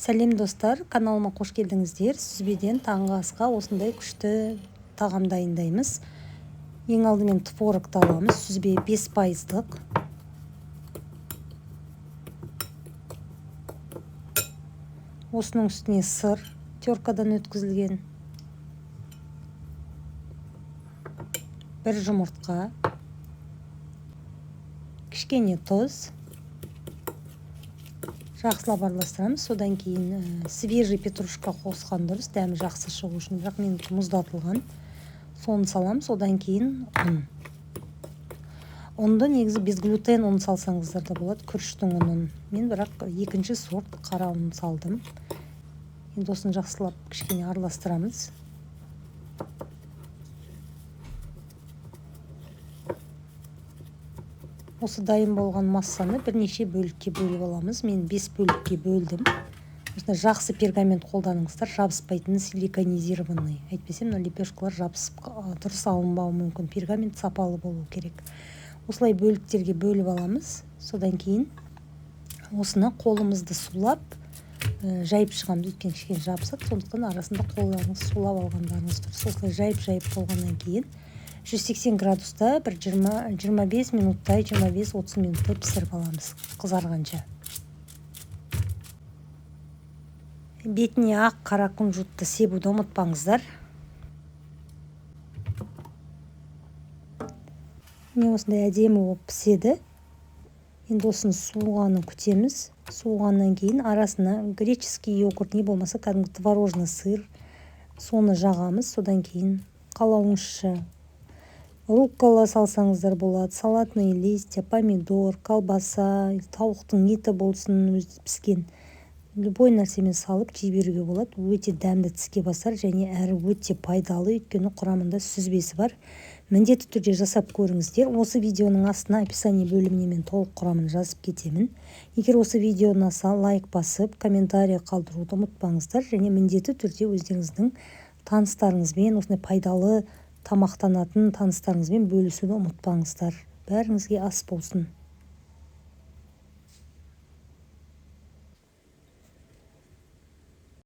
Сәлем достар, каналыма қош келдіңіздер. Сүзбеден таңғы асқа осындай күшті тағам дайындаймыз. Ең алдымен творогты аламыз. Сүзбе 5%. Осының үстіне сыр теркадан өткізілген. Бір жұмыртқа. Кішкене тұз. Жақсылап араластырамыз. Содан кейін свежий петрушка қосқан дұрыс, дәмі жақсы шығу үшін. Бірақ мен мұздатылған. Соны саламыз. Содан кейін ұн. Ұнды негізі без глютен ұн салсаңыздар да болады, күріштің ұнын. Мен бірақ екінші сорт қара ұн салдым. Енді осыны жақсылап кішкене араластырамыз. Осы дайын болған массаны бірнеше бөлікке бөліп аламыз. Мен 5 бөлікке бөлдім. Осындай жақсы пергамент қолданыңыздар, жабыспайтын силиконизированный. Әйтпесе мына лепешкалар жабысып дұрыс алынбауы мүмкін. Пергамент сапалы болу керек. Осылай бөліктерге бөліп аламыз. Содан кейін осыны қолымызды сулап жайып шығамыз. Өйткені кішкене жабысады, сондықтан арасында қолдарыңыз сулап алғандарыңыз дұрыс. Осылай жайып болғаннан кейін 180 градуста бір 25 минуттай, 25-30 минуттай пісіріп аламыз қызарғанша. Бетіне ақ қара күнжутты себуді ұмытпаңыздар. Міне осындай әдемі болып піседі. Енді осыны суығанын күтеміз. Суығаннан кейін арасына греческий йогурт, не болмаса кәдімгі творожный сыр, соны жағамыз. Содан кейін қалауыңызша руккола салсаңыздар болады, салатный листья, помидор, колбаса, тауықтың еті болсын, өзі піскен. Любой нәрсемен салып жей беруге болады. Өте дәмді тіске басар және әрі өте пайдалы, өйткені құрамында сүзбесі бар. Міндетті түрде жасап көріңіздер. Осы видеоның астына описание бөліміне мен толық құрамын жазып кетемін. Егер осы видео ұнаса, лайк басып, комментарий қалдыруды ұмытпаңыздар, және міндетті түрде өздеріңіздің таныстарыңызбен, осындай пайдалы тамақтанатын таныстарыңызбен бөлісуді ұмытпаңыздар. Бәріңізге ас болсын.